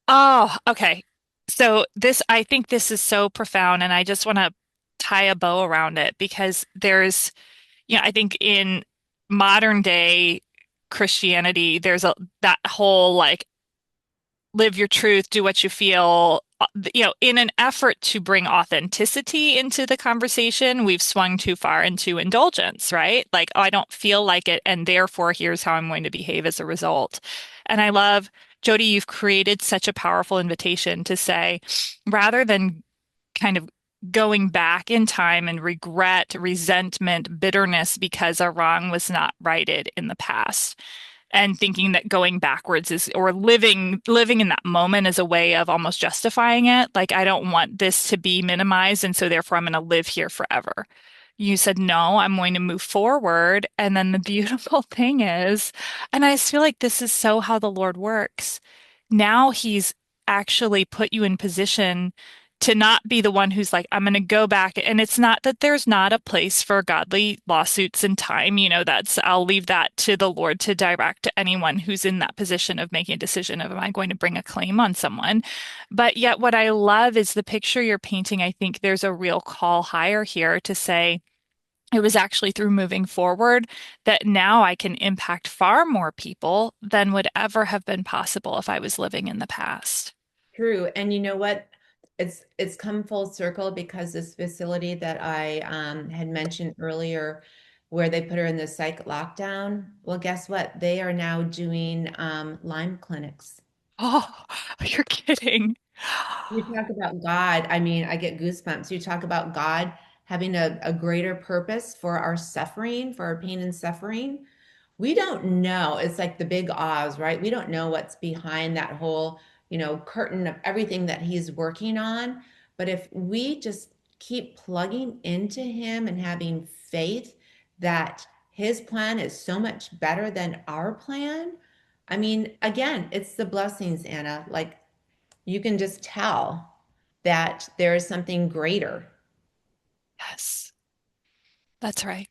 Oh, okay. So I think this is so profound, and I just want to tie a bow around it because I think in modern day Christianity, there's that whole like live your truth, do what you feel. In an effort to bring authenticity into the conversation, we've swung too far into indulgence, right? Like, oh, I don't feel like it, and therefore here's how I'm going to behave as a result. And I love, Jody, you've created such a powerful invitation to say, rather than kind of going back in time and regret, resentment, bitterness because a wrong was not righted in the past, and thinking that going backwards is or living in that moment is a way of almost justifying it. Like, I don't want this to be minimized, and so therefore I'm going to live here forever. You said, no, I'm going to move forward. And then the beautiful thing is, and I just feel like this is so how the Lord works. Now he's actually put you in position to not be the one who's like, I'm going to go back. And it's not that there's not a place for godly lawsuits and time. I'll leave that to the Lord to direct to anyone who's in that position of making a decision of, am I going to bring a claim on someone? But yet, what I love is the picture you're painting. I think there's a real call higher here to say, it was actually through moving forward that now I can impact far more people than would ever have been possible if I was living in the past. True. And you know what? It's come full circle because this facility that I had mentioned earlier, where they put her in the psych lockdown, well, guess what? They are now doing Lyme clinics. Oh, you're kidding. You talk about God. I mean, I get goosebumps. You talk about God having a greater purpose for our suffering, for our pain and suffering. We don't know. It's like the big Oz, right? We don't know what's behind that whole, curtain of everything that he's working on. But if we just keep plugging into him and having faith that his plan is so much better than our plan, I mean, again, it's the blessings, Anna. Like you can just tell that there is something greater. Yes, that's right.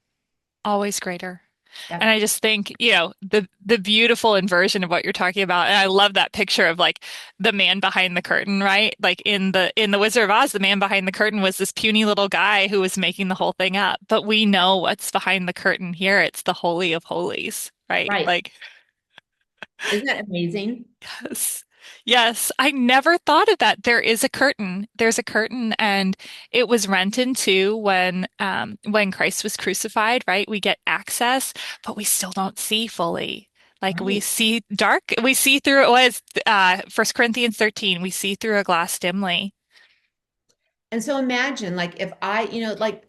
Always greater. And Yep. I just think, the beautiful inversion of what you're talking about. And I love that picture of like the man behind the curtain, right? Like in the Wizard of Oz, the man behind the curtain was this puny little guy who was making the whole thing up. But we know what's behind the curtain here. It's the Holy of Holies, right? Right. Like, Isn't that amazing? yes. Yes, I never thought of that. There is a curtain. There's a curtain, and it was rent in two when Christ was crucified, right? We get access, but we still don't see fully. Like we Right. see dark, we see through it was 1 Corinthians 13, we see through a glass dimly. And so imagine like if like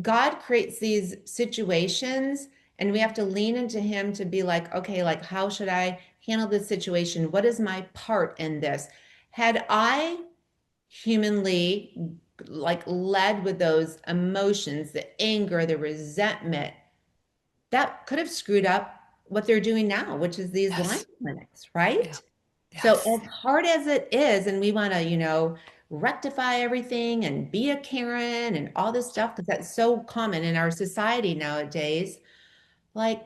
God creates these situations and we have to lean into him to be like, okay, like how should I handle this situation? What is my part in this? Had I humanly like led with those emotions, the anger, the resentment, that could have screwed up what they're doing now, which is these Lyme Yes. clinics, Yeah. right? So Yes. as hard as it is, and we want to, rectify everything and be a Karen and all this stuff, because that's so common in our society nowadays, like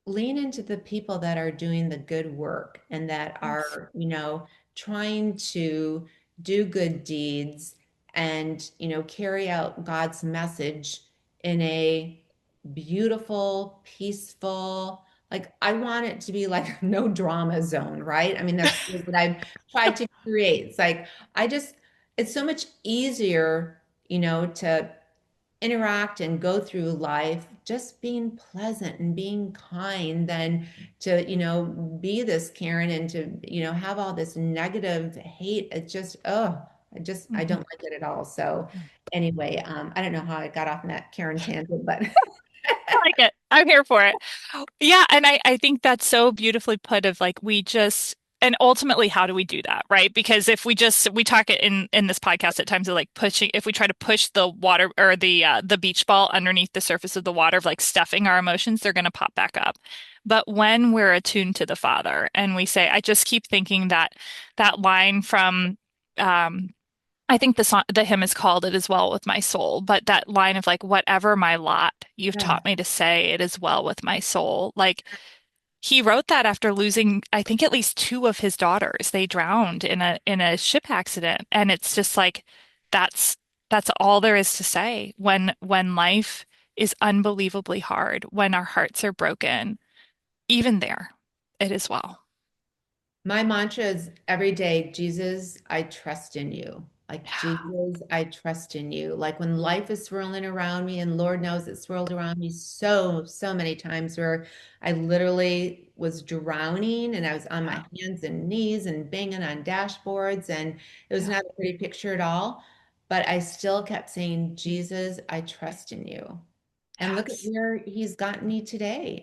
lean into the people that are doing the good work and that Yes. are, trying to do good deeds and, carry out God's message in a beautiful, peaceful, like I want it to be like no drama zone, right? I mean, that's what I've tried to create. It's like it's so much easier, to interact and go through life just being pleasant and being kind than to, be this Karen and to, have all this negative hate. It's just, oh, I Mhm. don't like it at all. So anyway, I don't know how I got off on that Karen tangent, but I like it. I'm here for it. Yeah, and I think that's so beautifully put of like and ultimately how do we do that, right? Because if we talk it in this podcast at times of like pushing if we try to push the water or the beach ball underneath the surface of the water of like stuffing our emotions, they're going to pop back up. But when we're attuned to the Father and we say, I just keep thinking that line from I think the hymn is called "It Is Well with My Soul," but that line of like, "Whatever my lot, you've yeah, taught me to say, it is well with my soul." Like he wrote that after losing, I think, at least two of his daughters. They drowned in a ship accident, and it's just like that's that's all there is to say when life is unbelievably hard, when our hearts are broken, even there, it is well. my mantra is every day, Jesus, I trust in you. Like, Yeah. Jesus, I trust in you. Like, when life is swirling around me, and Lord knows it swirled around me so, so many times where I literally was drowning and I was on Yeah. my hands and knees and banging on dashboards, and it was Yeah. not a pretty picture at all. But I still kept saying, Jesus, I trust in you. And look at Yes. where he's gotten me today.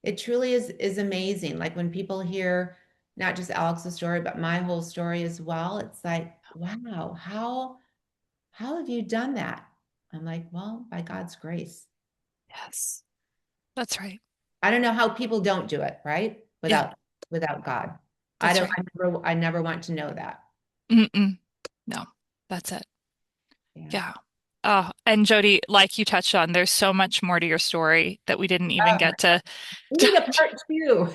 It truly is amazing. Like when people hear not just Alex's story, but my whole story as well, it's like, wow, how have you done that? I'm like, well, by God's grace. Yes. That's right. I don't know how people don't do it, right? Yeah. Without God. I That's don't right. I never want to know that. Mm-mm. No. That's it. Yeah. Yeah. Oh, and Jody, like you touched on, there's so much more to your story that we didn't even Oh my get to. God. We need a part 2.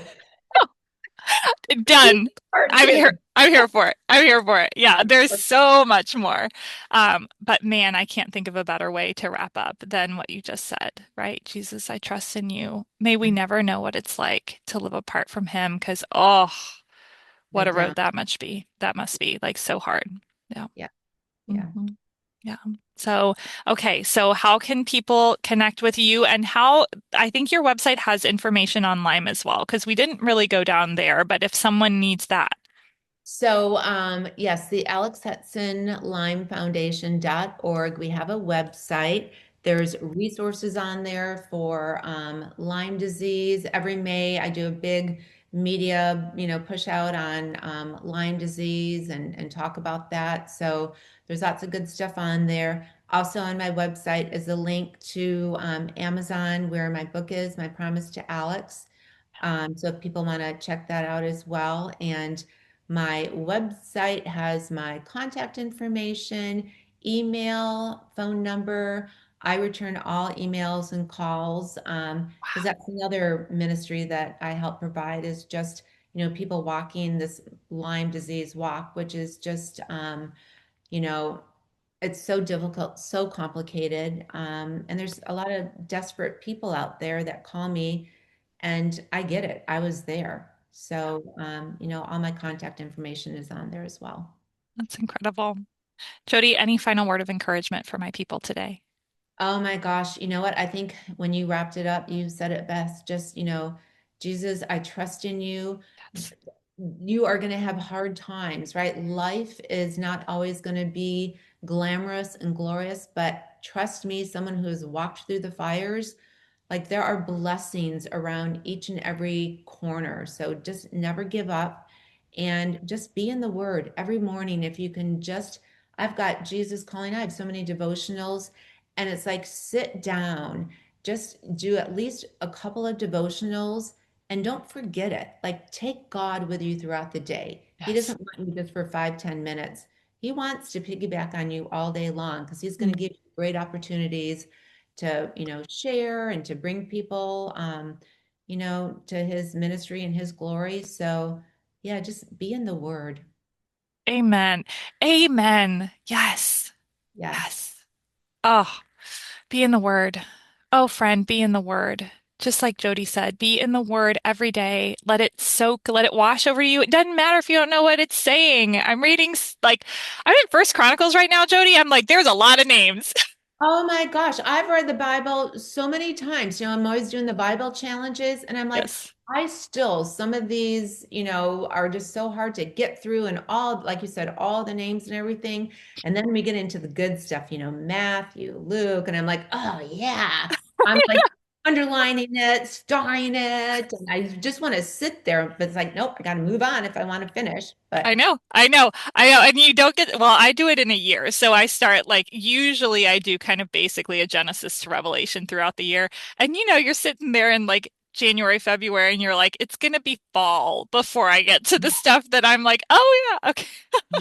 We need Done. a part I'm here. two. I'm here for it. I'm here for it. Yeah, there's so much more. But man, I can't think of a better way to wrap up than what you just said, right? Jesus, I trust in you. May we never know what it's like to live apart from him, because oh, I what a road don't. that must be like so hard. Yeah. Yeah. Yeah. hmm Yeah. So, okay. So how can people connect with you and how, I think your website has information on Lyme as well, because we didn't really go down there, but if someone needs that. So, yes, the Alex Hudson Lyme Foundation.org. We have a website. There's resources on there for Lyme disease. Every May, I do a big media, push out on Lyme disease and talk about that. So there's lots of good stuff on there. Also on my website is a link to Amazon where my book is, My Promise to Alex. So if people want to check that out as well. And my website has my contact information, email, phone number. I return all emails and calls because that's another ministry that I help provide is just, people walking this Lyme disease walk, which is just, you know, it's so difficult, so complicated. And there's a lot of desperate people out there that call me, and I get it. I was there. So, all my contact information is on there as well. That's incredible. Jody, any final word of encouragement for my people today? Oh my gosh, you know what? I think when you wrapped it up, you said it best. Just, Jesus, I trust in you. Yes. You are going to have hard times, right? Life is not always going to be glamorous and glorious, but trust me, someone who has walked through the fires, like there are blessings around each and every corner. So just never give up and just be in the word every morning. If you can just, I've got Jesus calling. I have so many devotionals, and it's like sit down, just do at least a couple of devotionals and don't forget it. Like take God with you throughout the day. He Yes. doesn't want you just for 5, 10 minutes. He wants to piggyback on you all day long because he's going Mm. to give you great opportunities to, share and to bring people, to his ministry and his glory. So yeah, just be in the word. Amen. Amen. Yes. Yes. Yes. Oh, be in the word. Oh, friend, be in the word. Just like Jody said, be in the word every day. Let it soak, let it wash over you. It doesn't matter if you don't know what it's saying. I'm reading I'm in First Chronicles right now, Jody. I'm like, there's a lot of names. Oh my gosh, I've read the Bible so many times. I'm always doing the Bible challenges, and I'm like, Yes. some of these, are just so hard to get through, and all, like you said, all the names and everything. And then we get into the good stuff, Matthew, Luke, and I'm like, oh yeah. I'm like underlining it, starring it, and I just want to sit there, but it's like, nope, I got to move on if I want to finish. I But know, I know, I know. And you don't get, well, I do it in a year. So I start usually I do kind of basically a Genesis to Revelation throughout the year. And you're sitting there in January, February, and you're like, it's gonna be fall before I get to the stuff that I'm like, oh yeah, okay.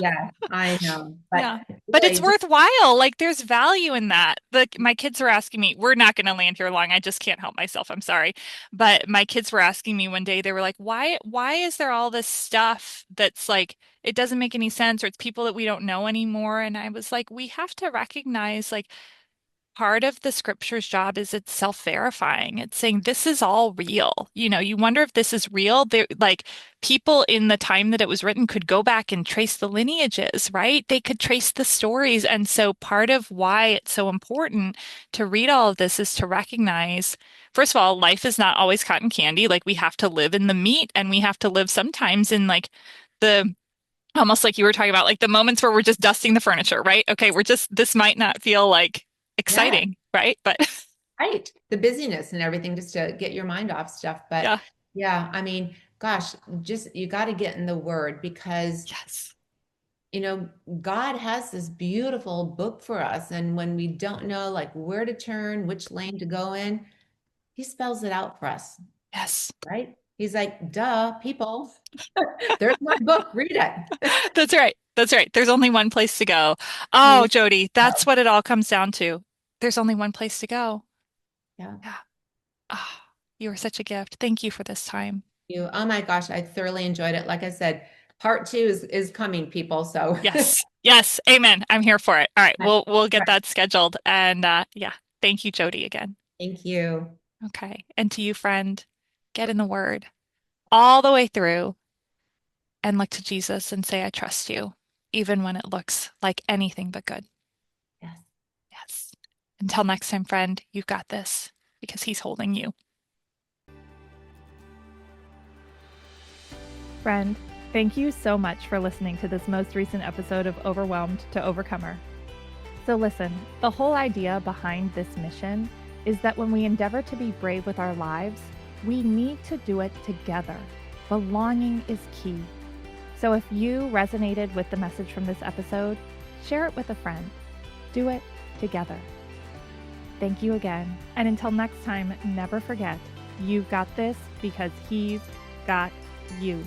yeah, I know. But Yeah. But it's really, just worthwhile. There's value in that. My kids were asking me, we're not going to land here long. I just can't help myself. I'm sorry. But my kids were asking me one day, they were like, why is there all this stuff that's it doesn't make any sense or it's people that we don't know anymore? And I was like, we have to recognize part of the scripture's job is it's self-verifying. It's saying this is all real. You wonder if this is real. There, people in the time that it was written could go back and trace the lineages, right? They could trace the stories. And so part of why it's so important to read all of this is to recognize, first of all, life is not always cotton candy. We have to live in the meat and we have to live sometimes in the almost like you were talking about, the moments where we're just dusting the furniture, right? Okay, this might not feel yeah. exciting, right? But Right. The busyness and everything just to get your mind off stuff. But yeah, yeah, I mean, gosh, just you got to get in the word because, yes, God has this beautiful book for us. And when we don't know like where to turn, which lane to go in, he spells it out for us, yes. right? He's like, duh, people, there's my book, read it. That's right. That's right. There's only one place to go. Oh, Please Jody, that's go. what it all comes down to. There's only one place to go. Yeah. Yeah. Oh, you were such a gift. Thank you for this time. Oh my gosh, I thoroughly enjoyed it. Like I said, part two is coming, people. So Yes. Yes. Amen. I'm here for it. All right. We'll get right. that scheduled. And yeah, thank you, Jody, again. Thank you. Okay. And to you, friend, get in the word all the way through and look to Jesus and say, I trust you, even when it looks like anything but good. Yes. Yes. Until next time, friend, you've got this because he's holding you. Friend, thank you so much for listening to this most recent episode of Overwhelmed to Overcomer. So listen, the whole idea behind this mission is that when we endeavor to be brave with our lives, we need to do it together. Belonging is key. So if you resonated with the message from this episode, share it with a friend. Do it together. Thank you again. And until next time, never forget, you've got this because he's got you.